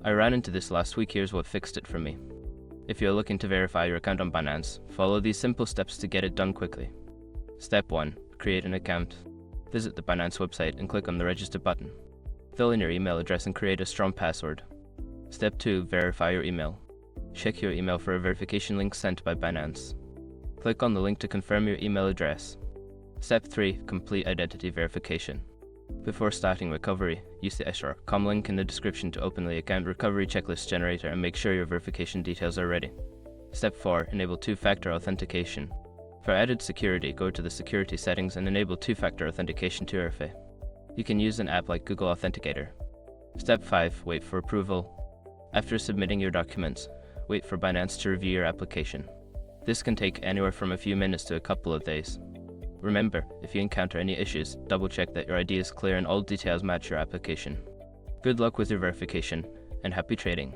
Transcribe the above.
I ran into this last week. Here's what fixed it for me. If you're looking to verify your account on Binance, follow these simple steps to get it done quickly. Step 1. Create an account. Visit the Binance website and click on the register button. Fill in your email address and create a strong password. Step 2. Verify your email. Check your email for a verification link sent by Binance. Click on the link to confirm your email address. Step 3. Complete identity verification. Before starting recovery, use the SR.com link in the description to open the account recovery checklist generator and make sure your verification details are ready. Step 4. Enable two-factor authentication. For added security, go to the security settings and enable two-factor authentication to RFA. You can use an app like Google Authenticator. Step 5. Wait for approval. After submitting your documents, wait for Binance to review your application. This can take anywhere from a few minutes to a couple of days. Remember, if you encounter any issues, double-check that your ID is clear and all details match your application. Good luck with your verification, and happy trading.